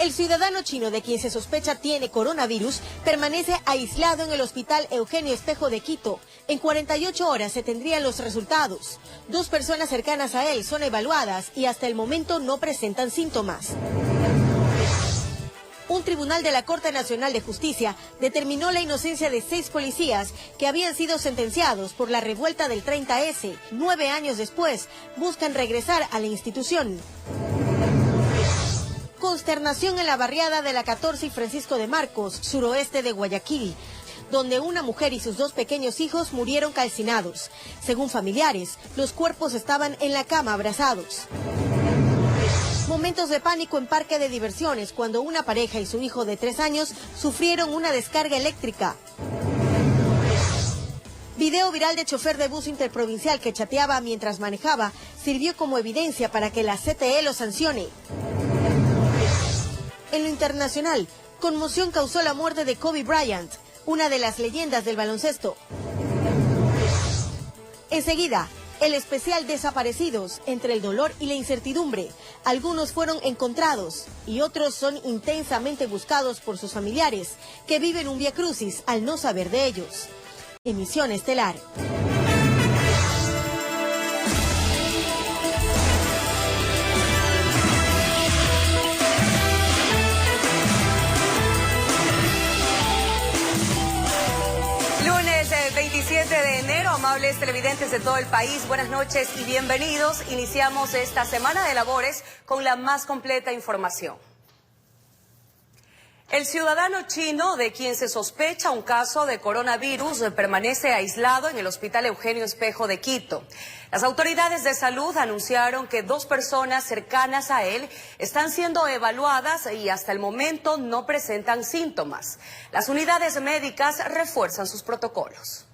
El ciudadano chino de quien se sospecha tiene coronavirus permanece aislado en el Hospital Eugenio Espejo de Quito. En 48 horas se tendrían los resultados. 2 personas cercanas a él son evaluadas y hasta el momento no presentan síntomas. Un tribunal de la Corte Nacional de Justicia determinó la inocencia de 6 policías que habían sido sentenciados por la revuelta del 30S. 9 años después, buscan regresar a la institución. Consternación en la barriada de la 14 y Francisco de Marcos, suroeste de Guayaquil, donde una mujer y sus 2 pequeños hijos murieron calcinados. Según familiares, los cuerpos estaban en la cama abrazados. Momentos de pánico en parque de diversiones cuando una pareja y su hijo de 3 años sufrieron una descarga eléctrica. Video viral de chofer de bus interprovincial que chateaba mientras manejaba sirvió como evidencia para que la CTE lo sancione. En lo internacional, conmoción causó la muerte de Kobe Bryant, una de las leyendas del baloncesto. Enseguida, el especial Desaparecidos, entre el dolor y la incertidumbre. Algunos fueron encontrados y otros son intensamente buscados por sus familiares, que viven un viacrucis al no saber de ellos. Emisión estelar. Lunes 27 de enero, amables televidentes de todo el país, buenas noches y bienvenidos. Iniciamos esta semana de labores con la más completa información. El ciudadano chino de quien se sospecha un caso de coronavirus permanece aislado en el Hospital Eugenio Espejo de Quito. Las autoridades de salud anunciaron que 2 personas cercanas a él están siendo evaluadas y hasta el momento no presentan síntomas. Las unidades médicas refuerzan sus protocolos.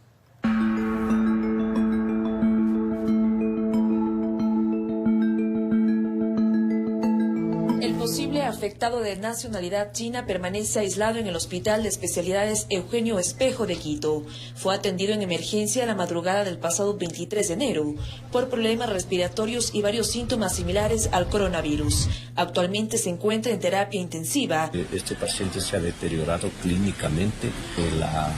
El posible afectado de nacionalidad china permanece aislado en el Hospital de Especialidades Eugenio Espejo de Quito. Fue atendido en emergencia la madrugada del pasado 23 de enero por problemas respiratorios y varios síntomas similares al coronavirus. Actualmente se encuentra en terapia intensiva. Este paciente se ha deteriorado clínicamente. La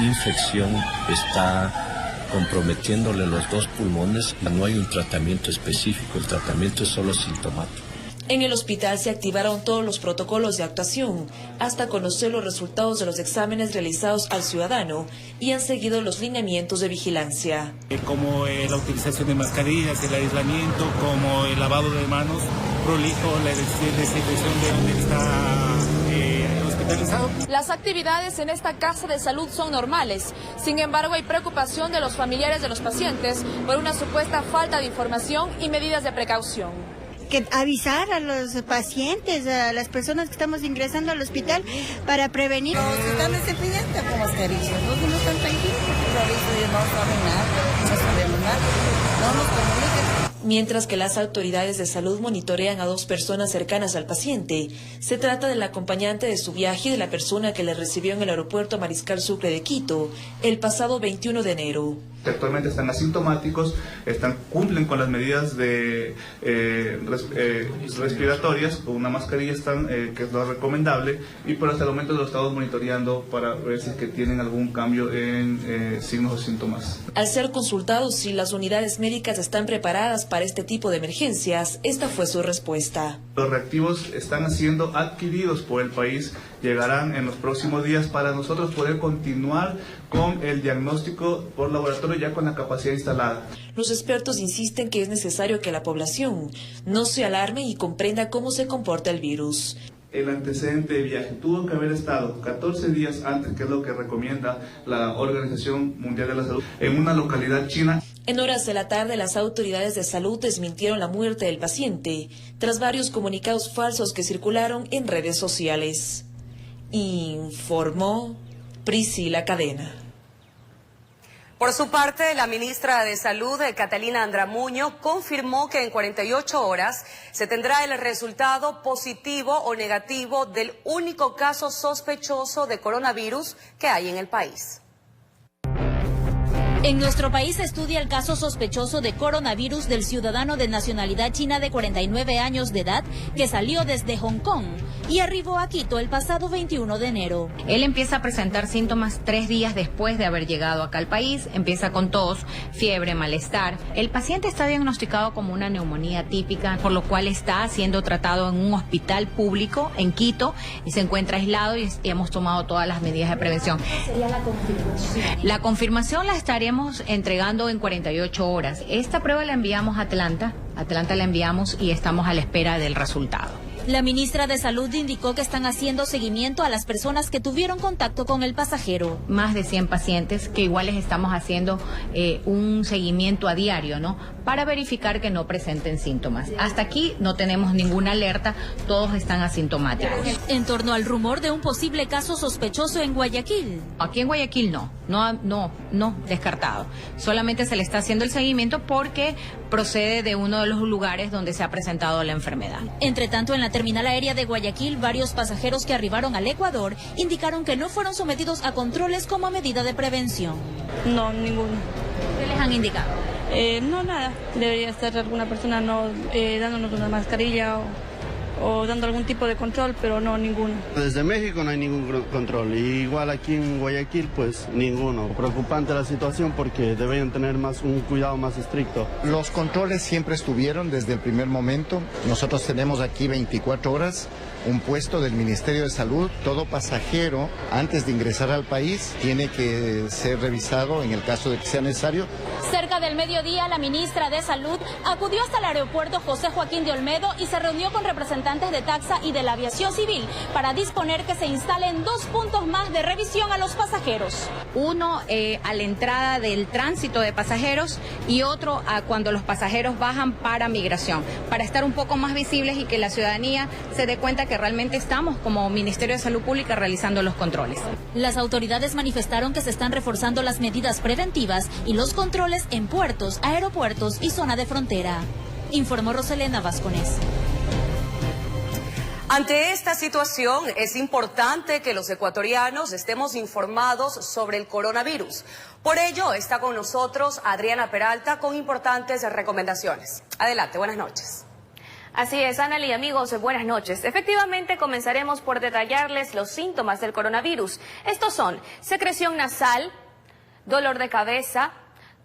infección está comprometiéndole los 2 pulmones. No hay un tratamiento específico, el tratamiento es solo sintomático. En el hospital se activaron todos los protocolos de actuación hasta conocer los resultados de los exámenes realizados al ciudadano y han seguido los lineamientos de vigilancia. Como la utilización de mascarillas, el aislamiento, como el lavado de manos prolijo, la desinfección de donde está hospitalizado. Las actividades en esta casa de salud son normales. Sin embargo, hay preocupación de los familiares de los pacientes por una supuesta falta de información y medidas de precaución. Que avisar a los pacientes, a las personas que estamos ingresando al hospital para prevenir. Los están desempeñando con mascarillas, los no están tranquilos porque ahorita no saben nada, no sabemos nada, no nos comunican. Mientras que las autoridades de salud monitorean a 2 personas cercanas al paciente, se trata del acompañante de su viaje y de la persona que le recibió en el aeropuerto Mariscal Sucre de Quito el pasado 21 de enero. Actualmente están asintomáticos, cumplen con las medidas de respiratorias, con una mascarilla que es lo recomendable, y por hasta el momento lo estamos monitoreando para ver si es que tienen algún cambio en signos o síntomas. Al ser consultados si las unidades médicas están preparadas para este tipo de emergencias, esta fue su respuesta. Los reactivos están siendo adquiridos por el país, llegarán en los próximos días para nosotros poder continuar con el diagnóstico por laboratorio ya con la capacidad instalada. Los expertos insisten que es necesario que la población no se alarme y comprenda cómo se comporta el virus. El antecedente de viaje tuvo que haber estado 14 días antes, que es lo que recomienda la Organización Mundial de la Salud, en una localidad china. En horas de la tarde, las autoridades de salud desmintieron la muerte del paciente tras varios comunicados falsos que circularon en redes sociales. Informó Priscila Cadena. Por su parte, la ministra de Salud, Catalina Andramuño, confirmó que en 48 horas se tendrá el resultado positivo o negativo del único caso sospechoso de coronavirus que hay en el país. En nuestro país se estudia el caso sospechoso de coronavirus del ciudadano de nacionalidad china de 49 años de edad que salió desde Hong Kong y arribó a Quito el pasado 21 de enero. Él empieza a presentar síntomas 3 días después de haber llegado acá al país, empieza con tos, fiebre, malestar. El paciente está diagnosticado como una neumonía típica, por lo cual está siendo tratado en un hospital público en Quito y se encuentra aislado y hemos tomado todas las medidas de prevención. ¿Cuál sería la confirmación? La confirmación la estaríamos entregando en 48 horas. Esta prueba la enviamos a Atlanta la enviamos y estamos a la espera del resultado. La ministra de Salud indicó que están haciendo seguimiento a las personas que tuvieron contacto con el pasajero. Más de 100 pacientes que igual les estamos haciendo un seguimiento a diario, ¿no? Para verificar que no presenten síntomas. Hasta aquí no tenemos ninguna alerta, todos están asintomáticos. En torno al rumor de un posible caso sospechoso en Guayaquil. Aquí en Guayaquil no, descartado. Solamente se le está haciendo el seguimiento porque procede de uno de los lugares donde se ha presentado la enfermedad. Entre tanto, en la terminal aérea de Guayaquil, varios pasajeros que arribaron al Ecuador indicaron que no fueron sometidos a controles como medida de prevención. No, ninguno. ¿Qué les han indicado? No, nada. Debería estar alguna persona dándonos una mascarilla o dando algún tipo de control, pero no, ninguno. Desde México no hay ningún control, y igual aquí en Guayaquil pues ninguno. Preocupante la situación porque deberían tener un cuidado más estricto. Los controles siempre estuvieron desde el primer momento. Nosotros tenemos aquí 24 horas un puesto del Ministerio de Salud. Todo pasajero antes de ingresar al país tiene que ser revisado en el caso de que sea necesario. Cerca del mediodía, la ministra de Salud acudió hasta el aeropuerto José Joaquín de Olmedo y se reunió con representantes de Taxa y de la aviación civil para disponer que se instalen 2 puntos más de revisión a los pasajeros. Uno a la entrada del tránsito de pasajeros y otro a cuando los pasajeros bajan para migración, para estar un poco más visibles y que la ciudadanía se dé cuenta que realmente estamos como Ministerio de Salud Pública realizando los controles. Las autoridades manifestaron que se están reforzando las medidas preventivas y los controles en puertos, aeropuertos y zona de frontera. Informó Roselena Vasconés. Ante esta situación, es importante que los ecuatorianos estemos informados sobre el coronavirus. Por ello, está con nosotros Adriana Peralta con importantes recomendaciones. Adelante, buenas noches. Así es, Ana y amigos, buenas noches. Efectivamente, comenzaremos por detallarles los síntomas del coronavirus. Estos son secreción nasal, dolor de cabeza,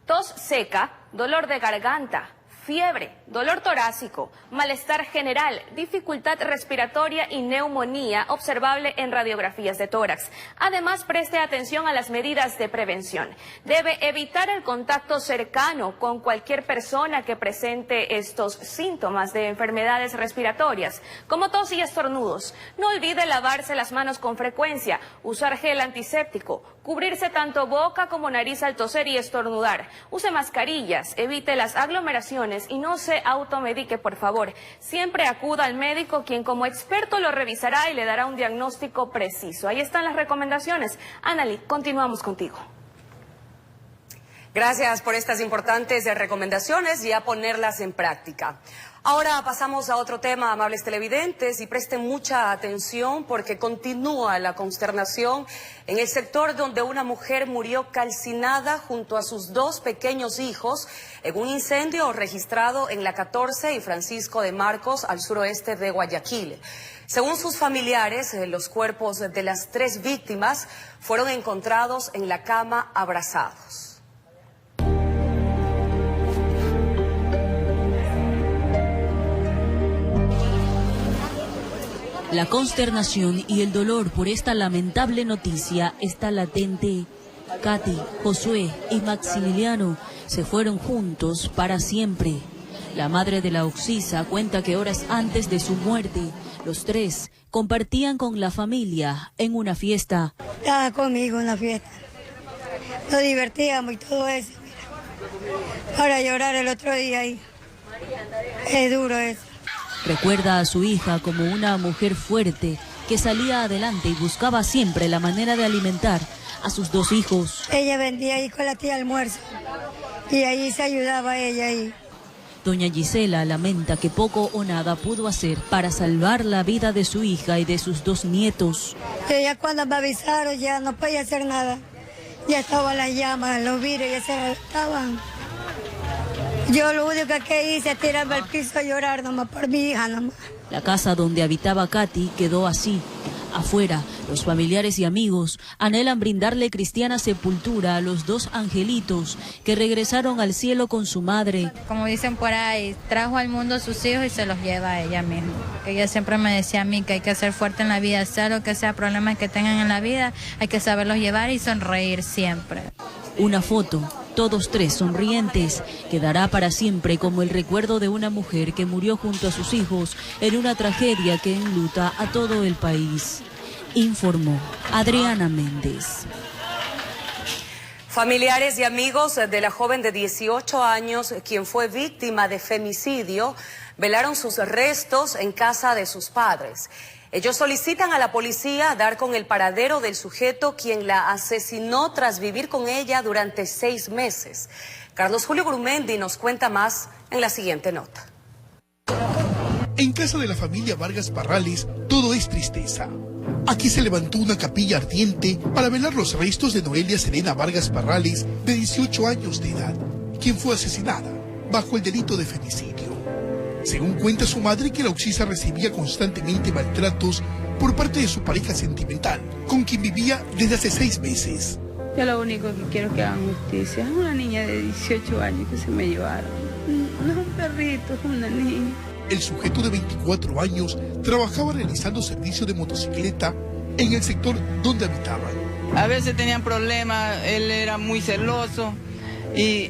tos seca, dolor de garganta, fiebre, dolor torácico, malestar general, dificultad respiratoria y neumonía observable en radiografías de tórax. Además, preste atención a las medidas de prevención. Debe evitar el contacto cercano con cualquier persona que presente estos síntomas de enfermedades respiratorias, como tos y estornudos. No olvide lavarse las manos con frecuencia, usar gel antiséptico, cubrirse tanto boca como nariz al toser y estornudar. Use mascarillas, evite las aglomeraciones y no se automedique, por favor. Siempre acuda al médico, quien como experto lo revisará y le dará un diagnóstico preciso. Ahí están las recomendaciones. Anali, continuamos contigo. Gracias por estas importantes recomendaciones y a ponerlas en práctica. Ahora pasamos a otro tema, amables televidentes, y presten mucha atención porque continúa la consternación en el sector donde una mujer murió calcinada junto a sus 2 pequeños hijos en un incendio registrado en la 14 y Francisco de Marcos, al suroeste de Guayaquil. Según sus familiares, los cuerpos de las 3 víctimas fueron encontrados en la cama abrazados. La consternación y el dolor por esta lamentable noticia está latente. Katy, Josué y Maximiliano se fueron juntos para siempre. La madre de la oxisa cuenta que horas antes de su muerte, los 3 compartían con la familia en una fiesta. Estaba conmigo en la fiesta. Nos divertíamos y todo eso. Para llorar el otro día y es duro eso. Recuerda a su hija como una mujer fuerte que salía adelante y buscaba siempre la manera de alimentar a sus 2 hijos. Ella vendía ahí con la tía almuerzo y ahí se ayudaba ella ahí. Doña Gisela lamenta que poco o nada pudo hacer para salvar la vida de su hija y de sus 2 nietos. Ella cuando me avisaron ya no podía hacer nada. Ya estaban las llamas, los vidrios ya se reventaban. Yo lo único que hice es tirarme al piso a llorar nomás por mi hija nomás. La casa donde habitaba Katy quedó así. Afuera, los familiares y amigos anhelan brindarle cristiana sepultura a los dos angelitos que regresaron al cielo con su madre. Como dicen por ahí, trajo al mundo a sus hijos y se los lleva a ella misma. Ella siempre me decía a mí que hay que ser fuerte en la vida, sea lo que sea problemas que tengan en la vida, hay que saberlos llevar y sonreír siempre. Una foto, todos tres sonrientes, quedará para siempre como el recuerdo de una mujer que murió junto a sus hijos en una tragedia que enluta a todo el país. Informó Adriana Méndez. Familiares y amigos de la joven de 18 años, quien fue víctima de femicidio, velaron sus restos en casa de sus padres. Ellos solicitan a la policía dar con el paradero del sujeto quien la asesinó tras vivir con ella durante 6 meses. Carlos Julio Grumendi nos cuenta más en la siguiente nota. En casa de la familia Vargas Parrales, todo es tristeza. Aquí se levantó una capilla ardiente para velar los restos de Noelia Serena Vargas Parrales, de 18 años de edad, quien fue asesinada bajo el delito de femicidio. Según cuenta su madre, que la occiso recibía constantemente maltratos por parte de su pareja sentimental, con quien vivía desde hace 6 meses. Yo lo único que quiero es que hagan justicia. Es una niña de 18 años que se me llevaron. No es un perrito, es una niña. El sujeto de 24 años trabajaba realizando servicio de motocicleta en el sector donde habitaban. A veces tenían problemas, él era muy celoso y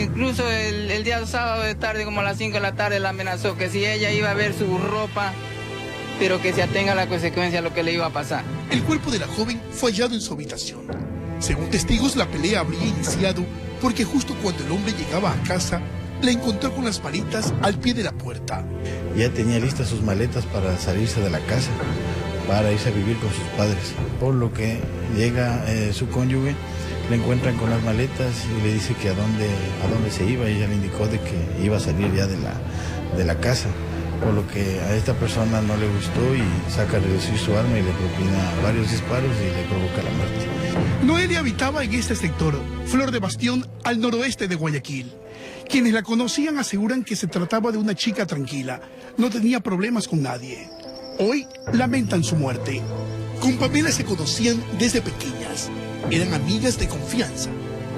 incluso el día sábado de tarde, como a las 5 de la tarde, la amenazó que si ella iba a ver su ropa, pero que se atenga a la consecuencia de lo que le iba a pasar. El cuerpo de la joven fue hallado en su habitación. Según testigos, la pelea habría iniciado porque justo cuando el hombre llegaba a casa, la encontró con las maletas al pie de la puerta. Ya tenía listas sus maletas para salirse de la casa, para irse a vivir con sus padres. Por lo que llega su cónyuge, le encuentran con las maletas y le dice que a dónde se iba, y ella le indicó de que iba a salir ya de la casa. Por lo que a esta persona no le gustó y saca a reducir su arma y le propina varios disparos y le provoca la muerte. Noelia habitaba en este sector, Flor de Bastión, al noroeste de Guayaquil. Quienes la conocían aseguran que se trataba de una chica tranquila, no tenía problemas con nadie. Hoy lamentan su muerte. Con Pamela se conocían desde pequeñas, eran amigas de confianza.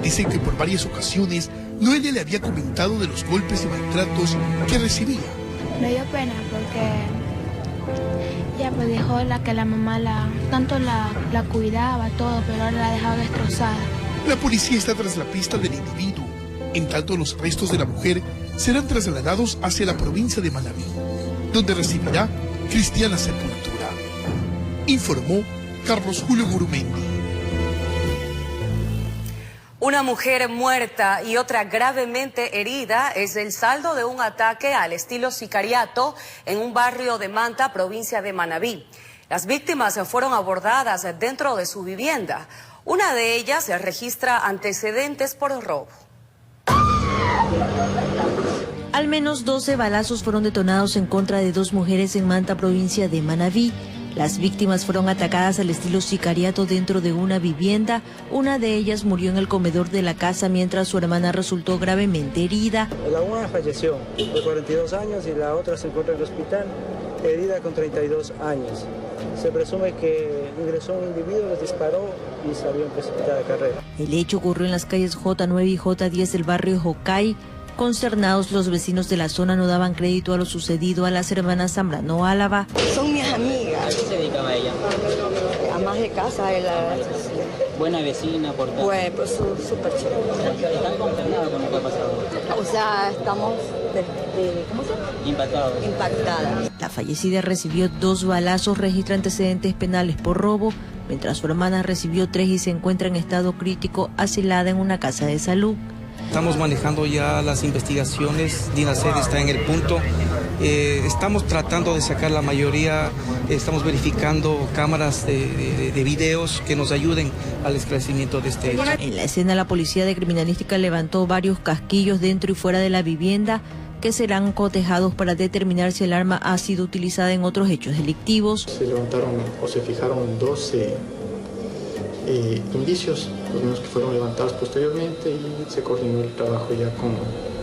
Dicen que por varias ocasiones Noelia le había comentado de los golpes y maltratos que recibía. Me dio pena porque ella pues dejó que la mamá tanto la cuidaba, todo, pero ahora la ha dejado destrozada. La policía está tras la pista del individuo. En tanto, los restos de la mujer serán trasladados hacia la provincia de Manabí, donde recibirá cristiana sepultura. Informó Carlos Julio Gurumendi. Una mujer muerta y otra gravemente herida es el saldo de un ataque al estilo sicariato en un barrio de Manta, provincia de Manabí. Las víctimas fueron abordadas dentro de su vivienda. Una de ellas registra antecedentes por robo. Al menos 12 balazos fueron detonados en contra de 2 mujeres en Manta, provincia de Manabí. Las víctimas fueron atacadas al estilo sicariato dentro de una vivienda. Una de ellas murió en el comedor de la casa, mientras su hermana resultó gravemente herida. La una falleció de 42 años y la otra se encuentra en el hospital, herida con 32 años. Se presume que ingresó un individuo, les disparó y salió en precipitada carrera. El hecho ocurrió en las calles J9 y J10 del barrio Jocay. Consternados, los vecinos de la zona no daban crédito a lo sucedido a las hermanas Zambrano Álava. Son mis amigas. ¿A qué se dedicaba ella? Amas de casa. Buena vecina, por todo. Bueno, pues súper chévere. ¿Están consternados con lo que ha pasado? O sea, estamos ¿cómo se llama? Impactadas. La fallecida recibió 2 balazos, registra antecedentes penales por robo, mientras su hermana recibió 3 y se encuentra en estado crítico, asilada en una casa de salud. Estamos manejando ya las investigaciones, DINASED está en el punto, estamos tratando de sacar la mayoría, estamos verificando cámaras de videos que nos ayuden al esclarecimiento de este hecho. En la escena, la policía de criminalística levantó varios casquillos dentro y fuera de la vivienda que serán cotejados para determinar si el arma ha sido utilizada en otros hechos delictivos. Se levantaron o se fijaron 12 indicios, los mismos que fueron levantados posteriormente, y se coordinó el trabajo ya con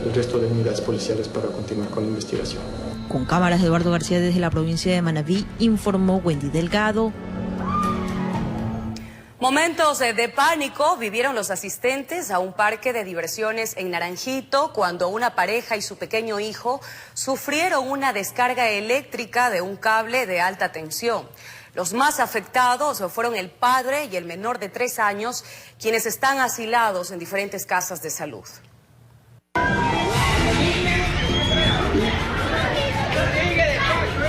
el resto de unidades policiales para continuar con la investigación. Con cámaras de Eduardo García desde la provincia de Manabí, informó Wendy Delgado. Momentos de pánico vivieron los asistentes a un parque de diversiones en Naranjito cuando una pareja y su pequeño hijo sufrieron una descarga eléctrica de un cable de alta tensión. Los más afectados fueron el padre y el menor de 3 años, quienes están asilados en diferentes casas de salud.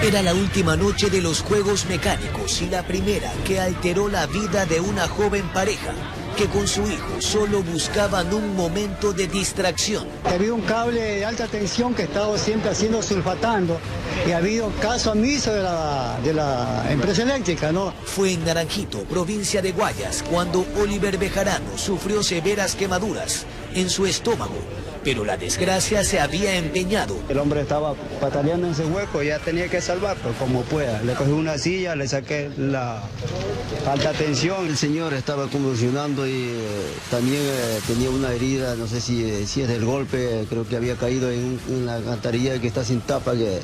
Era la última noche de los juegos mecánicos y la primera que alteró la vida de una joven pareja que con su hijo solo buscaban un momento de distracción. Había un cable de alta tensión que estaba siempre haciendo sulfatando y ha habido caso omiso de la empresa eléctrica, ¿no? Fue en Naranjito, provincia de Guayas, cuando Oliver Bejarano sufrió severas quemaduras en su estómago, pero la desgracia se había empeñado. El hombre estaba pataleando en ese hueco y ya tenía que salvarlo como pueda. Le cogí una silla, le saqué la alta tensión. El señor estaba convulsionando y también tenía una herida, no sé si es del golpe, creo que había caído en una alcantarilla que está sin tapa, que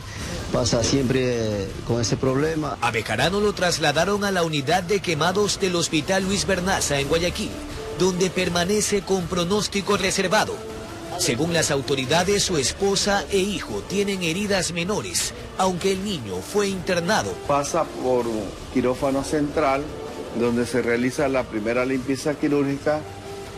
pasa siempre con ese problema. A Bejarano lo trasladaron a la unidad de quemados del Hospital Luis Bernaza en Guayaquil, donde permanece con pronóstico reservado. Según las autoridades, su esposa e hijo tienen heridas menores, aunque el niño fue internado. Pasa por quirófano central, donde se realiza la primera limpieza quirúrgica,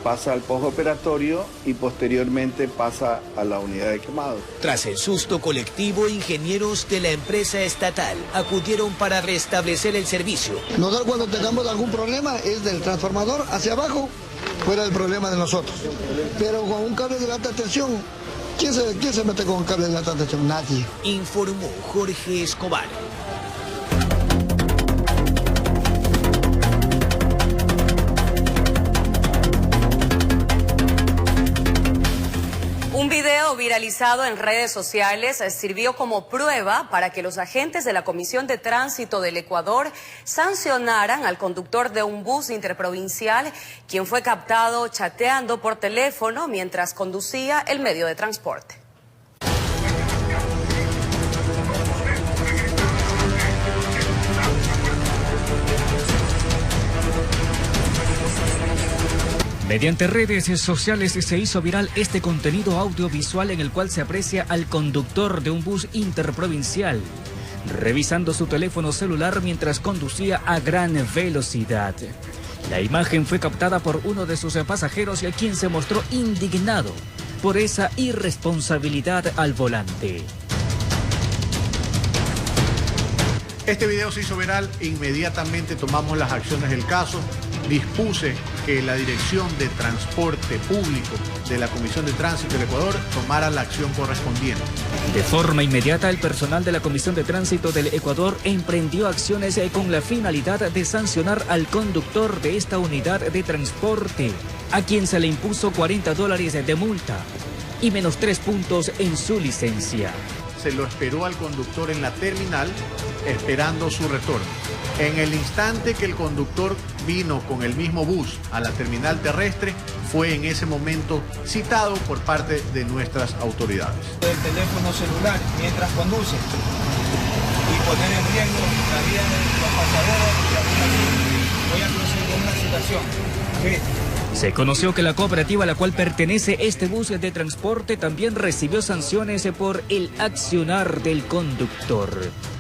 pasa al postoperatorio y posteriormente pasa a la unidad de quemados. Tras el susto colectivo, ingenieros de la empresa estatal acudieron para restablecer el servicio. Nosotros cuando tengamos algún problema es del transformador hacia abajo, fuera el problema de nosotros. Pero con un cable de alta tensión, ¿quién se mete con un cable de alta tensión? Nadie. Informó Jorge Escobar. Un video viralizado en redes sociales sirvió como prueba para que los agentes de la Comisión de Tránsito del Ecuador sancionaran al conductor de un bus interprovincial, quien fue captado chateando por teléfono mientras conducía el medio de transporte. Mediante redes sociales se hizo viral este contenido audiovisual en el cual se aprecia al conductor de un bus interprovincial revisando su teléfono celular mientras conducía a gran velocidad. La imagen fue captada por uno de sus pasajeros, y a quien se mostró indignado por esa irresponsabilidad al volante. Este video se hizo viral, inmediatamente tomamos las acciones del caso. Dispuse que la Dirección de Transporte Público de la Comisión de Tránsito del Ecuador tomara la acción correspondiente. De forma inmediata, el personal de la Comisión de Tránsito del Ecuador emprendió acciones con la finalidad de sancionar al conductor de esta unidad de transporte, a quien se le impuso $40 de multa y menos 3 puntos en su licencia. Se lo esperó al conductor en la terminal, esperando su retorno. En el instante que el conductor vino con el mismo bus a la terminal terrestre, fue en ese momento citado por parte de nuestras autoridades. El teléfono celular mientras conduce y poner en riesgo la vida de los pasajeros, y aún así voy a proceder con una citación. Se conoció que la cooperativa a la cual pertenece este bus de transporte también recibió sanciones por el accionar del conductor.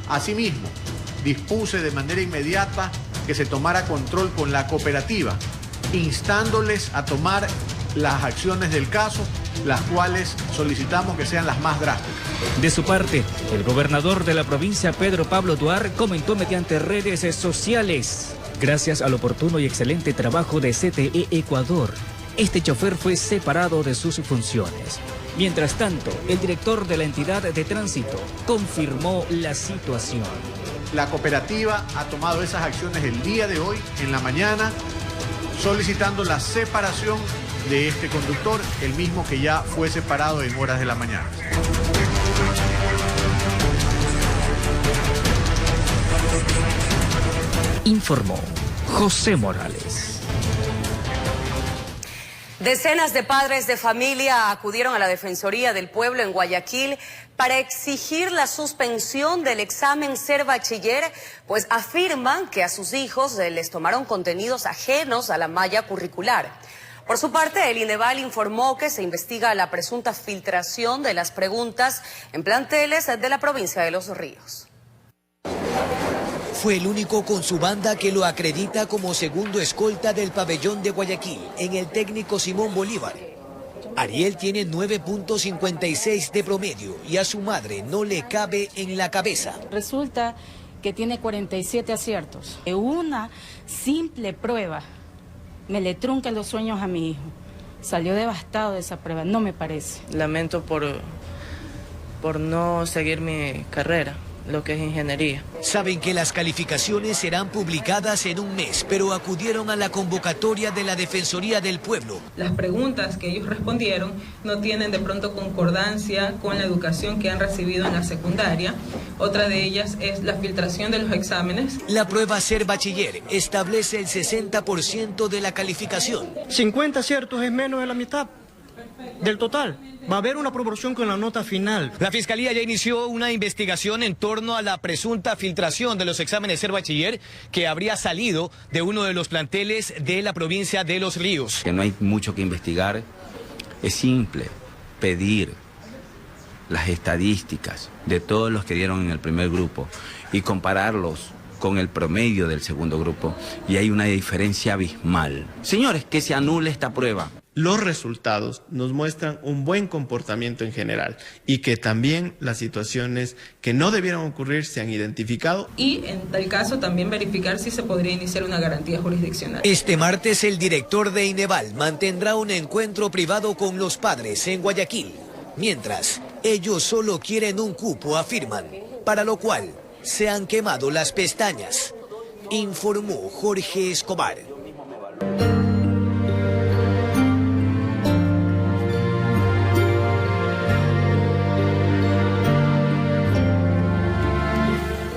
Asimismo, dispuse de manera inmediata que se tomara control con la cooperativa, instándoles a tomar las acciones del caso, las cuales solicitamos que sean las más drásticas. De su parte, el gobernador de la provincia, Pedro Pablo Duar, comentó mediante redes sociales: gracias al oportuno y excelente trabajo de CTE Ecuador, este chofer fue separado de sus funciones. Mientras tanto, el director de la entidad de tránsito confirmó la situación. La cooperativa ha tomado esas acciones el día de hoy, en la mañana, solicitando la separación de este conductor, el mismo que ya fue separado en horas de la mañana. Informó José Morales. Decenas de padres de familia acudieron a la Defensoría del Pueblo en Guayaquil para exigir la suspensión del examen Ser Bachiller, pues afirman que a sus hijos les tomaron contenidos ajenos a la malla curricular. Por su parte, el INEVAL informó que se investiga la presunta filtración de las preguntas en planteles de la provincia de Los Ríos. Fue el único con su banda que lo acredita como segundo escolta del pabellón de Guayaquil en el técnico Simón Bolívar. Ariel tiene 9.56 de promedio y a su madre no le cabe en la cabeza. Resulta que tiene 47 aciertos. Una simple prueba me le trunca los sueños a mi hijo. Salió devastado de esa prueba, no me parece. Lamento por no seguir mi carrera, lo que es ingeniería. Saben que las calificaciones serán publicadas en un mes, pero acudieron a la convocatoria de la Defensoría del Pueblo. Las preguntas que ellos respondieron no tienen de pronto concordancia con la educación que han recibido en la secundaria. Otra de ellas es la filtración de los exámenes. La prueba Ser Bachiller establece el 60% de la calificación. 50 aciertos es menos de la mitad del total. Va a haber una proporción con la nota final. La Fiscalía ya inició una investigación en torno a la presunta filtración de los exámenes Ser Bachiller que habría salido de uno de los planteles de la provincia de Los Ríos. Que no hay mucho que investigar, es simple pedir las estadísticas de todos los que dieron en el primer grupo y compararlos con el promedio del segundo grupo, y hay una diferencia abismal. Señores, que se anule esta prueba. Los resultados nos muestran un buen comportamiento en general y que también las situaciones que no debieron ocurrir se han identificado. Y en tal caso también verificar si se podría iniciar una garantía jurisdiccional. Este martes el director de INEVAL mantendrá un encuentro privado con los padres en Guayaquil. Mientras, ellos solo quieren un cupo, afirman, para lo cual se han quemado las pestañas, informó Jorge Escobar.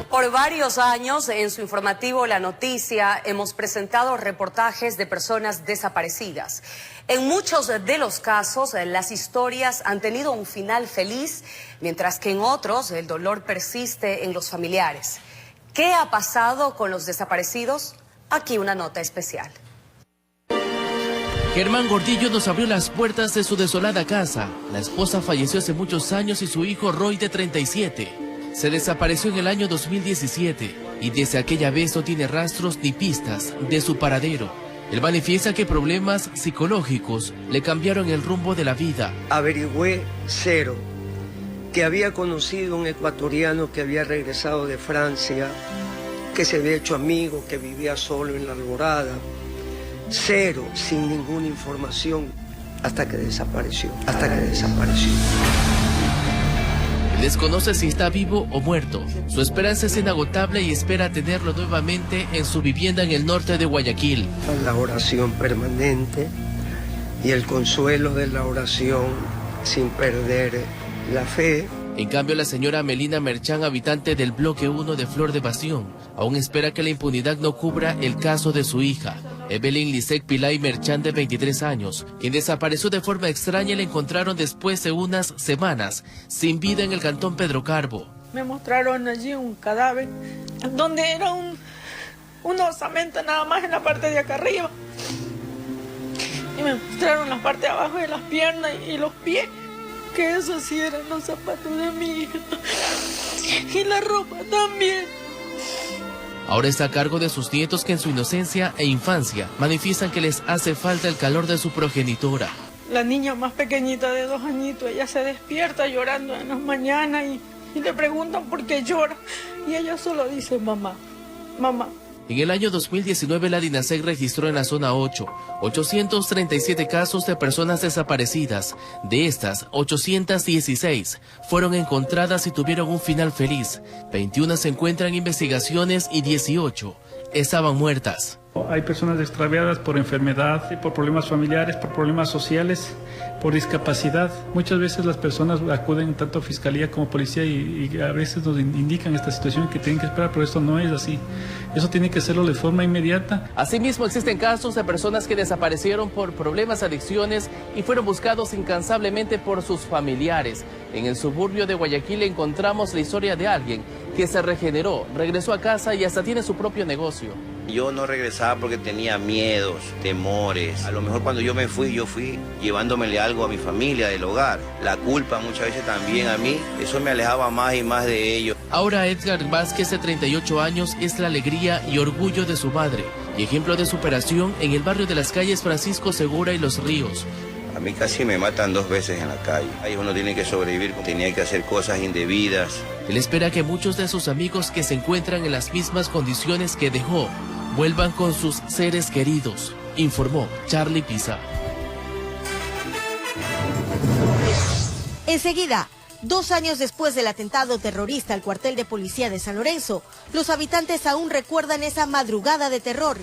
Por varios años, en su informativo La Noticia, hemos presentado reportajes de personas desaparecidas. En muchos de los casos, las historias han tenido un final feliz, mientras que en otros el dolor persiste en los familiares. ¿Qué ha pasado con los desaparecidos? Aquí una nota especial. Germán Gordillo nos abrió las puertas de su desolada casa. La esposa falleció hace muchos años y su hijo Roy, de 37. Se desapareció en el año 2017 y desde aquella vez no tiene rastros ni pistas de su paradero. Él manifiesta que problemas psicológicos le cambiaron el rumbo de la vida. Averigüé cero, que había conocido un ecuatoriano que había regresado de Francia, que se había hecho amigo, que vivía solo en la Alborada. Cero, sin ninguna información, hasta que desapareció. Desconoce si está vivo o muerto. Su esperanza es inagotable y espera tenerlo nuevamente en su vivienda en el norte de Guayaquil. La oración permanente y el consuelo de la oración sin perder la fe. En cambio, la señora Melina Merchán, habitante del bloque 1 de Flor de Bastión, aún espera que la impunidad no cubra el caso de su hija, Evelyn Lisek Pilay Merchán, de 23 años, quien desapareció de forma extraña y la encontraron después de unas semanas sin vida en el cantón Pedro Carbo. Me mostraron allí un cadáver, donde era una osamenta nada más en la parte de acá arriba. Y me mostraron la parte de abajo de las piernas y los pies, que esos sí eran los zapatos de mi hija. Y la ropa también. Ahora está a cargo de sus nietos, que en su inocencia e infancia manifiestan que les hace falta el calor de su progenitora. La niña más pequeñita de 2 añitos, ella se despierta llorando en las mañanas y le preguntan por qué llora. Y ella solo dice mamá, mamá. En el año 2019, la DINASEC registró en la zona 8 837 casos de personas desaparecidas. De estas, 816 fueron encontradas y tuvieron un final feliz. 21 se encuentran en investigaciones y 18 estaban muertas. Hay personas extraviadas por enfermedad, por problemas familiares, por problemas sociales. por discapacidad. Muchas veces las personas acuden tanto a fiscalía como policía y a veces nos indican esta situación que tienen que esperar, pero esto no es así. Eso tiene que hacerlo de forma inmediata. Asimismo, existen casos de personas que desaparecieron por problemas, adicciones y fueron buscados incansablemente por sus familiares. En el suburbio de Guayaquil encontramos la historia de alguien que se regeneró, regresó a casa y hasta tiene su propio negocio. Yo no regresaba porque tenía miedos, temores. A lo mejor cuando yo fui llevándomele algo a mi familia del hogar. La culpa muchas veces también a mí, eso me alejaba más y más de ellos. Ahora Edgar Vázquez, de 38 años, es la alegría y orgullo de su madre y ejemplo de superación en el barrio de las calles Francisco Segura y Los Ríos. A mí casi me matan 2 veces en la calle. Ahí uno tiene que sobrevivir, tenía que hacer cosas indebidas. Él espera que muchos de sus amigos que se encuentran en las mismas condiciones que dejó vuelvan con sus seres queridos, informó Charlie Pisa. Enseguida, 2 años después del atentado terrorista al cuartel de policía de San Lorenzo, los habitantes aún recuerdan esa madrugada de terror.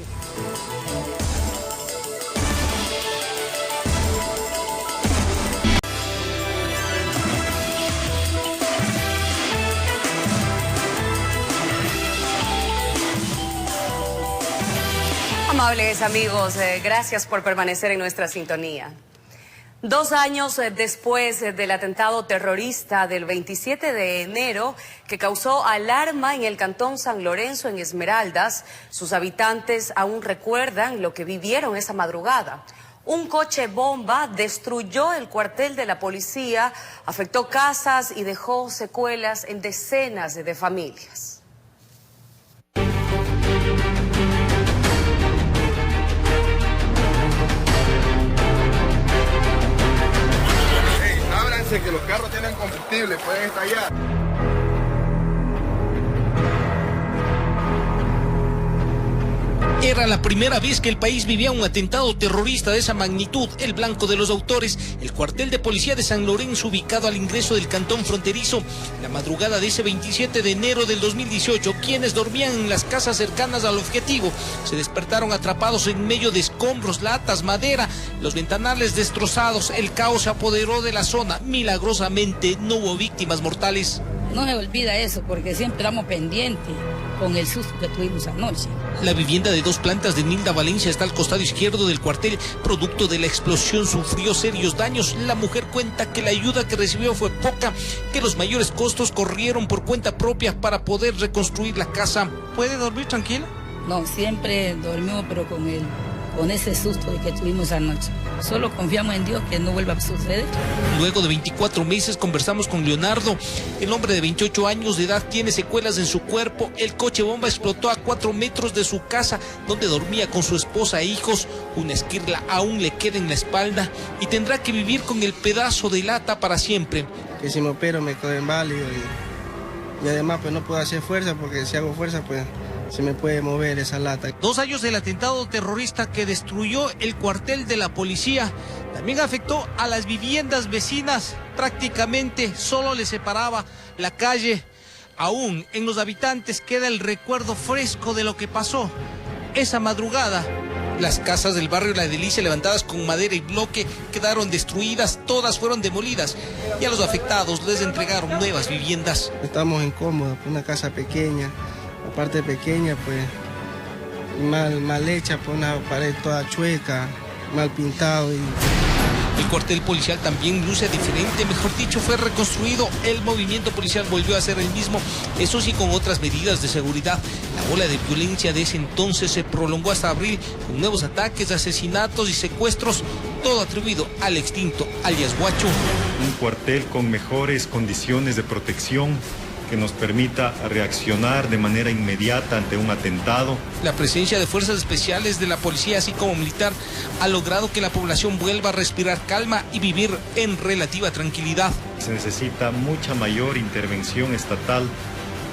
Amables amigos, gracias por permanecer en nuestra sintonía. 2 años después del atentado terrorista del 27 de enero que causó alarma en el cantón San Lorenzo en Esmeraldas, sus habitantes aún recuerdan lo que vivieron esa madrugada. Un coche bomba destruyó el cuartel de la policía, afectó casas y dejó secuelas en decenas de familias. Que los carros tienen combustible, pueden estallar. Era la primera vez que el país vivía un atentado terrorista de esa magnitud. El blanco de los autores, el cuartel de policía de San Lorenzo, ubicado al ingreso del cantón fronterizo. La madrugada de ese 27 de enero del 2018, quienes dormían en las casas cercanas al objetivo se despertaron atrapados en medio de escombros, latas, madera, los ventanales destrozados. El caos se apoderó de la zona. Milagrosamente no hubo víctimas mortales. No se olvida eso, porque siempre estamos pendientes con el susto que tuvimos anoche. La vivienda de 2 plantas de Nilda Valencia está al costado izquierdo del cuartel. Producto de la explosión sufrió serios daños. La mujer cuenta que la ayuda que recibió fue poca, que los mayores costos corrieron por cuenta propia para poder reconstruir la casa. ¿Puede dormir tranquila? No, siempre dormimos, pero con ese susto de que tuvimos anoche. Solo confiamos en Dios que no vuelva a suceder. Luego de 24 meses conversamos con Leonardo. El hombre de 28 años de edad tiene secuelas en su cuerpo. El coche bomba explotó a 4 metros de su casa, donde dormía con su esposa e hijos. Una esquirla aún le queda en la espalda y tendrá que vivir con el pedazo de lata para siempre. Que si me opero me quedo inválido y además pues no puedo hacer fuerza, porque si hago fuerza pues se me puede mover esa lata. 2 años del atentado terrorista que destruyó el cuartel de la policía también afectó a las viviendas vecinas. Prácticamente solo les separaba la calle. Aún en los habitantes queda el recuerdo fresco de lo que pasó esa madrugada. Las casas del barrio La Delicia, levantadas con madera y bloque, quedaron destruidas, todas fueron demolidas y a los afectados les entregaron nuevas viviendas. Estamos incómodos, una casa pequeña. La parte pequeña, pues, mal hecha, pues una pared toda chueca, mal pintado. El cuartel policial también luce diferente, mejor dicho, fue reconstruido. El movimiento policial volvió a ser el mismo, eso sí, con otras medidas de seguridad. La ola de violencia de ese entonces se prolongó hasta abril, con nuevos ataques, asesinatos y secuestros, todo atribuido al extinto alias Guacho. Un cuartel con mejores condiciones de protección, que nos permita reaccionar de manera inmediata ante un atentado. La presencia de fuerzas especiales de la policía, así como militar, ha logrado que la población vuelva a respirar calma y vivir en relativa tranquilidad. Se necesita mucha mayor intervención estatal,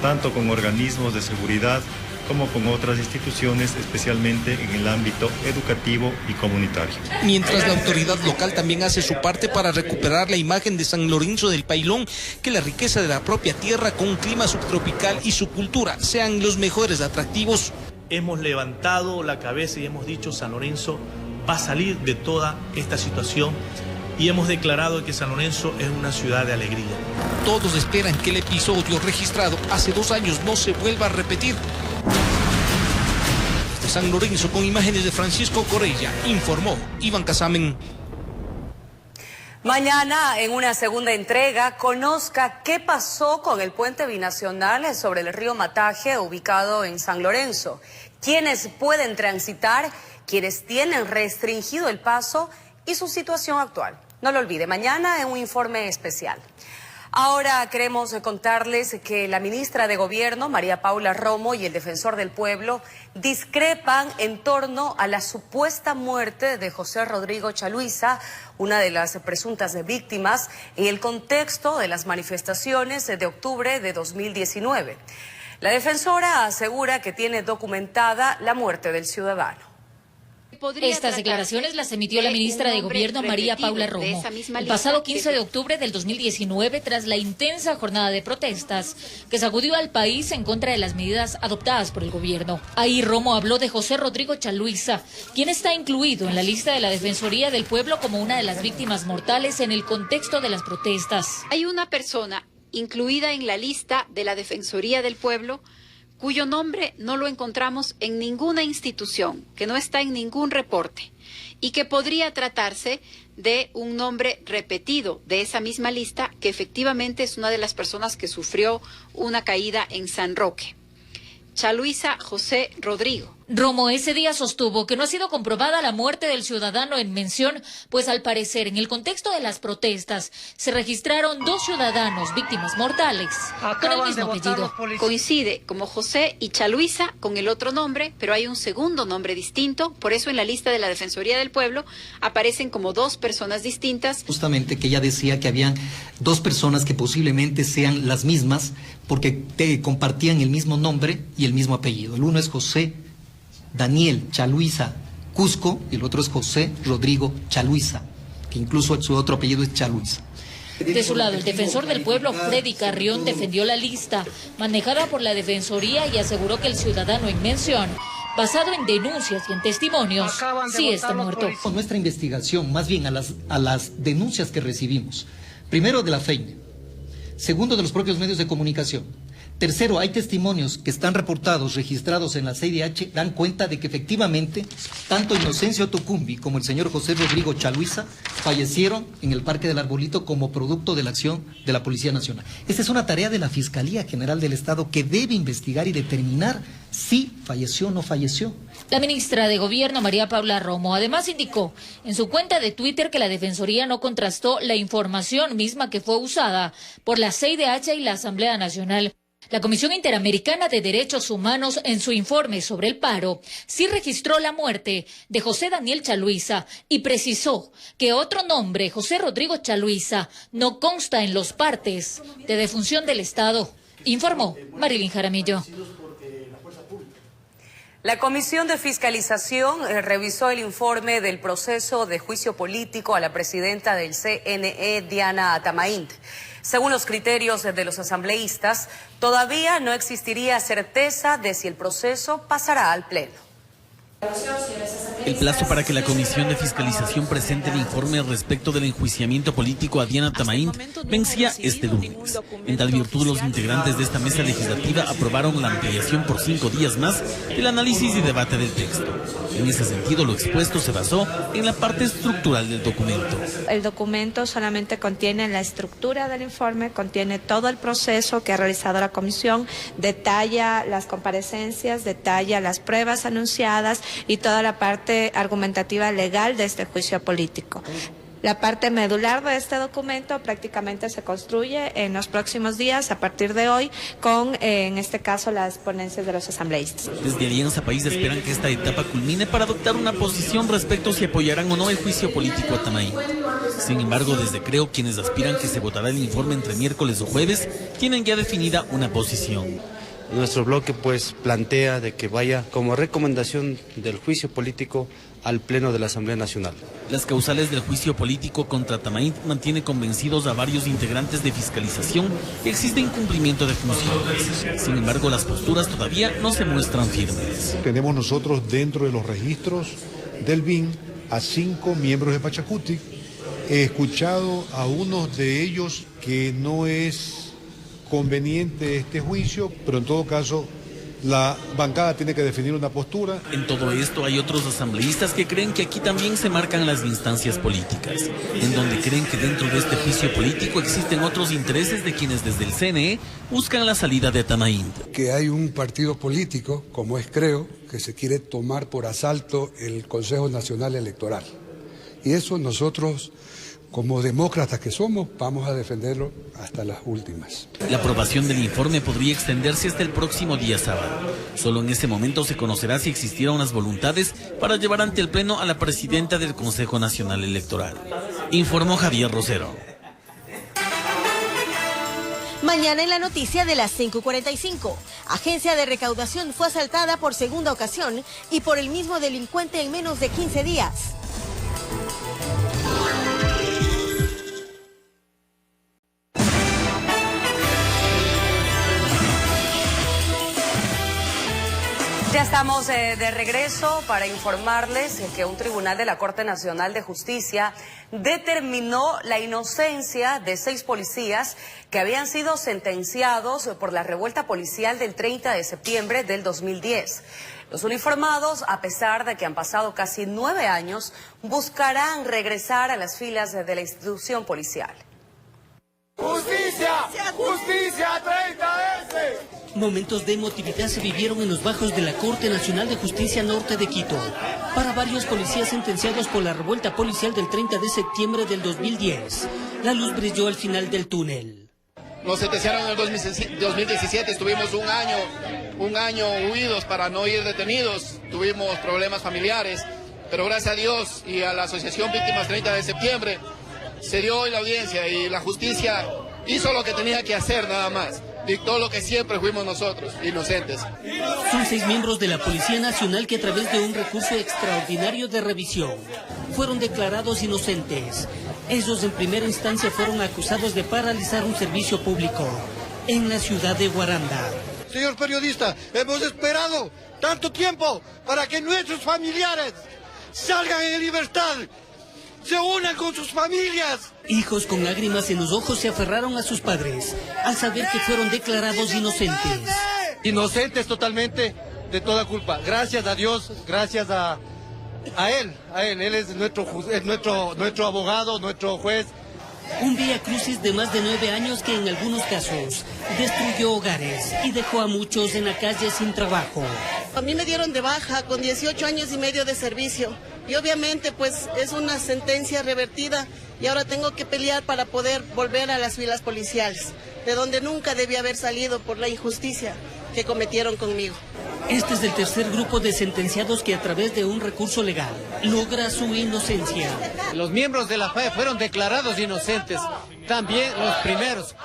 tanto con organismos de seguridad como con otras instituciones, especialmente en el ámbito educativo y comunitario. Mientras la autoridad local también hace su parte para recuperar la imagen de San Lorenzo del Pailón, que la riqueza de la propia tierra con un clima subtropical y su cultura sean los mejores atractivos. Hemos levantado la cabeza y hemos dicho: San Lorenzo va a salir de toda esta situación y hemos declarado que San Lorenzo es una ciudad de alegría. Todos esperan que el episodio registrado hace 2 años no se vuelva a repetir. Desde San Lorenzo, con imágenes de Francisco Corella, informó Iván Casamen. Mañana, en una segunda entrega, conozca qué pasó con el puente binacional sobre el río Mataje, ubicado en San Lorenzo. Quiénes pueden transitar, quienes tienen restringido el paso y su situación actual. No lo olvide, mañana en un informe especial. Ahora queremos contarles que la ministra de Gobierno, María Paula Romo, y el defensor del pueblo discrepan en torno a la supuesta muerte de José Rodrigo Chaluiza, una de las presuntas víctimas, en el contexto de las manifestaciones de octubre de 2019. La defensora asegura que tiene documentada la muerte del ciudadano. Estas declaraciones las emitió la ministra de Gobierno, María Paula Romo, el pasado 15 de octubre del 2019, tras la intensa jornada de protestas que sacudió al país en contra de las medidas adoptadas por el gobierno. Ahí Romo habló de José Rodrigo Chaluiza, quien está incluido en la lista de la Defensoría del Pueblo como una de las víctimas mortales en el contexto de las protestas. Hay una persona incluida en la lista de la Defensoría del Pueblo cuyo nombre no lo encontramos en ninguna institución, que no está en ningún reporte, y que podría tratarse de un nombre repetido de esa misma lista, que efectivamente es una de las personas que sufrió una caída en San Roque. Chaluiza José Rodrigo. Romo ese día sostuvo que no ha sido comprobada la muerte del ciudadano en mención, pues al parecer en el contexto de las protestas se registraron 2 ciudadanos víctimas mortales con el mismo apellido. Coincide como José y Chaluiza con el otro nombre, pero hay un segundo nombre distinto, por eso en la lista de la Defensoría del Pueblo aparecen como 2 personas distintas. Justamente que ella decía que habían 2 personas que posiblemente sean las mismas porque compartían el mismo nombre y el mismo apellido. El uno es José Daniel Chaluiza Cusco y el otro es José Rodrigo Chaluiza, que incluso su otro apellido es Chaluiza. De su lado, el defensor del pueblo, Freddy Carrión, defendió la lista manejada por la Defensoría y aseguró que el ciudadano en mención, basado en denuncias y en testimonios, sí está muerto. Nuestra investigación, más bien a las denuncias que recibimos, primero de la FEINE, segundo de los propios medios de comunicación, tercero, hay testimonios que están reportados, registrados en la CIDH, dan cuenta de que efectivamente tanto Inocencio Tucumbi como el señor José Rodrigo Chaluiza fallecieron en el Parque del Arbolito como producto de la acción de la Policía Nacional. Esta es una tarea de la Fiscalía General del Estado que debe investigar y determinar si falleció o no falleció. La ministra de Gobierno, María Paula Romo, además indicó en su cuenta de Twitter que la Defensoría no contrastó la información misma que fue usada por la CIDH y la Asamblea Nacional. La Comisión Interamericana de Derechos Humanos, en su informe sobre el paro, sí registró la muerte de José Daniel Chaluiza y precisó que otro nombre, José Rodrigo Chaluiza, no consta en los partes de defunción del Estado, informó Marilyn Jaramillo. La Comisión de Fiscalización revisó el informe del proceso de juicio político a la presidenta del CNE, Diana Atamaín. Según los criterios de los asambleístas, todavía no existiría certeza de si el proceso pasará al Pleno. El plazo para que la Comisión de Fiscalización presente el informe respecto del enjuiciamiento político a Diana Atamaín vencía este lunes. En tal virtud, los integrantes de esta mesa legislativa aprobaron la ampliación por 5 días más del análisis y debate del texto. En ese sentido, lo expuesto se basó en la parte estructural del documento. El documento solamente contiene la estructura del informe, contiene todo el proceso que ha realizado la comisión, detalla las comparecencias, detalla las pruebas anunciadas y toda la parte argumentativa legal de este juicio político. La parte medular de este documento prácticamente se construye en los próximos días, a partir de hoy, con, en este caso, las ponencias de los asambleístas. Desde Alianza País esperan que esta etapa culmine para adoptar una posición respecto si apoyarán o no el juicio político a Atamaín. Sin embargo, desde Creo, quienes aspiran que se votará el informe entre miércoles o jueves, tienen ya definida una posición. Nuestro bloque pues plantea de que vaya como recomendación del juicio político al Pleno de la Asamblea Nacional. Las causales del juicio político contra Atamaín mantiene convencidos a varios integrantes de fiscalización que existe incumplimiento de funciones. Sin embargo, las posturas todavía no se muestran firmes. Tenemos nosotros dentro de los registros del BIN a 5 miembros de Pachacuti He escuchado a unos de ellos que no es conveniente este juicio, pero en todo caso la bancada tiene que definir una postura. En todo esto hay otros asambleístas que creen que aquí también se marcan las instancias políticas, en donde creen que dentro de este juicio político existen otros intereses de quienes desde el CNE buscan la salida de Atamaín. Que hay un partido político, como es Creo, que se quiere tomar por asalto el Consejo Nacional Electoral. Y eso nosotros, como demócratas que somos, vamos a defenderlo hasta las últimas. La aprobación del informe podría extenderse hasta el próximo día sábado. Solo en ese momento se conocerá si existieron unas voluntades para llevar ante el Pleno a la presidenta del Consejo Nacional Electoral. Informó Javier Rosero. Mañana en la noticia de las 5:45, agencia de recaudación fue asaltada por segunda ocasión y por el mismo delincuente en menos de 15 días. Ya estamos de regreso para informarles que un tribunal de la Corte Nacional de Justicia determinó la inocencia de 6 policías que habían sido sentenciados por la revuelta policial del 30 de septiembre del 2010. Los uniformados, a pesar de que han pasado casi 9 años, buscarán regresar a las filas de la institución policial. ¡Justicia! ¡Justicia! ¡30 veces! Momentos de emotividad se vivieron en los bajos de la Corte Nacional de Justicia Norte de Quito. Para varios policías sentenciados por la revuelta policial del 30 de septiembre del 2010, la luz brilló al final del túnel. Nos sentenciaron en el 2017, estuvimos un año huidos para no ir detenidos, tuvimos problemas familiares, pero gracias a Dios y a la Asociación Víctimas 30 de septiembre, se dio hoy la audiencia y la justicia hizo lo que tenía que hacer nada más. Dictó lo que siempre fuimos nosotros, inocentes. Son 6 miembros de la Policía Nacional que a través de un recurso extraordinario de revisión fueron declarados inocentes. Ellos en primera instancia fueron acusados de paralizar un servicio público en la ciudad de Guaranda. Señor periodista, hemos esperado tanto tiempo para que nuestros familiares salgan en libertad, se unan con sus familias. Hijos con lágrimas en los ojos se aferraron a sus padres al saber que fueron declarados inocentes. Inocentes totalmente de toda culpa. Gracias a Dios, gracias a él. Él es nuestro abogado, nuestro juez. Un viacrucis de más de 9 años que en algunos casos destruyó hogares y dejó a muchos en la calle sin trabajo. A mí me dieron de baja con 18 años y medio de servicio y obviamente pues es una sentencia revertida y ahora tengo que pelear para poder volver a las filas policiales, de donde nunca debí haber salido por la injusticia que cometieron conmigo. Este es el tercer grupo de sentenciados que a través de un recurso legal logra su inocencia. Los miembros de la FAE fueron declarados inocentes, también los primeros.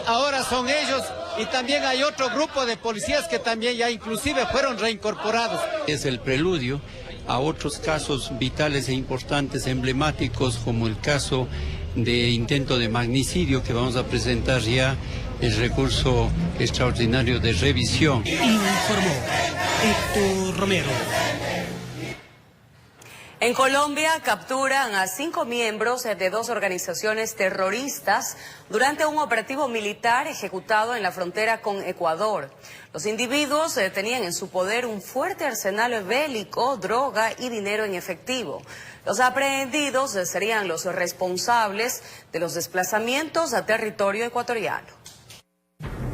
Ahora son ellos y también hay otro grupo de policías que también ya inclusive fueron reincorporados. Es el preludio a otros casos vitales e importantes, emblemáticos, como el caso de intento de magnicidio que vamos a presentar ya el recurso extraordinario de revisión. Informó Héctor Romero. En Colombia capturan a 5 miembros de 2 organizaciones terroristas durante un operativo militar ejecutado en la frontera con Ecuador. Los individuos tenían en su poder un fuerte arsenal bélico, droga y dinero en efectivo. Los aprehendidos serían los responsables de los desplazamientos a territorio ecuatoriano.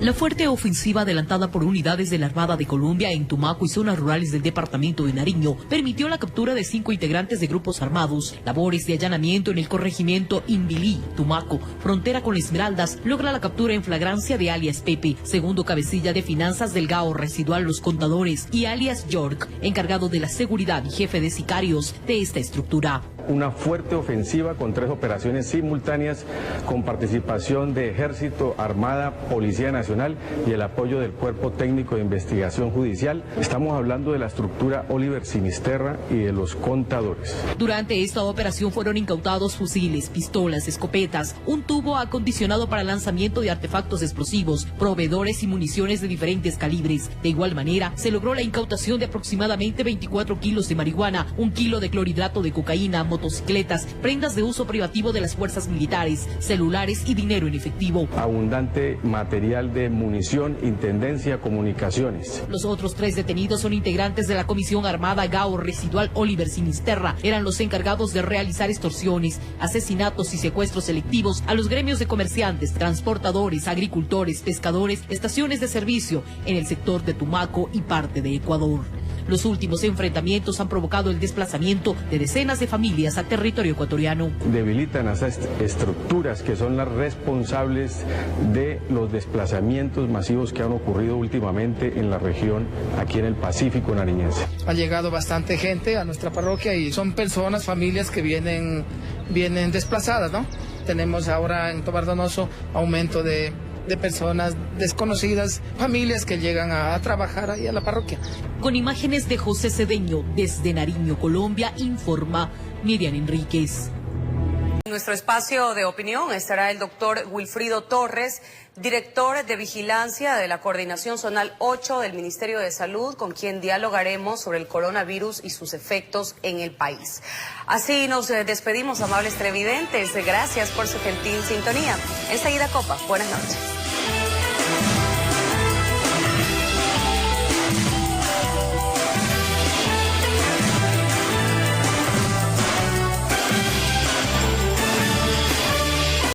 La fuerte ofensiva adelantada por unidades de la Armada de Colombia en Tumaco y zonas rurales del departamento de Nariño permitió la captura de 5 integrantes de grupos armados. Labores de allanamiento en el corregimiento Invilí, Tumaco, frontera con Esmeraldas, logra la captura en flagrancia de alias Pepe, segundo cabecilla de finanzas del GAO Residual Los Contadores, y alias York, encargado de la seguridad y jefe de sicarios de esta estructura. Una fuerte ofensiva con 3 operaciones simultáneas con participación de Ejército, Armada, Policía Nacional y el apoyo del Cuerpo Técnico de Investigación Judicial. Estamos hablando de la estructura Oliver Sinisterra y de los contadores. Durante esta operación fueron incautados fusiles, pistolas, escopetas, un tubo acondicionado para lanzamiento de artefactos explosivos, proveedores y municiones de diferentes calibres. De igual manera, se logró la incautación de aproximadamente 24 kilos de marihuana, 1 kilo de clorhidrato de cocaína, motocicletas, prendas de uso privativo de las fuerzas militares, celulares y dinero en efectivo. Abundante material de munición, intendencia, comunicaciones. Los otros 3 detenidos son integrantes de la Comisión Armada Gao Residual Oliver Sinisterra. Eran los encargados de realizar extorsiones, asesinatos y secuestros selectivos a los gremios de comerciantes, transportadores, agricultores, pescadores, estaciones de servicio en el sector de Tumaco y parte de Ecuador. Los últimos enfrentamientos han provocado el desplazamiento de decenas de familias a territorio ecuatoriano. Debilitan esas estructuras que son las responsables de los desplazamientos masivos que han ocurrido últimamente en la región, aquí en el Pacífico nariñense. Ha llegado bastante gente a nuestra parroquia y son personas, familias que vienen desplazadas, ¿no? Tenemos ahora en Tovar Donoso aumento de personas desconocidas, familias que llegan a trabajar ahí a la parroquia. Con imágenes de José Cedeño, desde Nariño, Colombia, informa Miriam Enríquez. En nuestro espacio de opinión estará el doctor Wilfrido Torres, director de Vigilancia de la Coordinación Zonal 8 del Ministerio de Salud, con quien dialogaremos sobre el coronavirus y sus efectos en el país. Así nos despedimos, amables televidentes. Gracias por su gentil sintonía. Enseguida Copa. Buenas noches.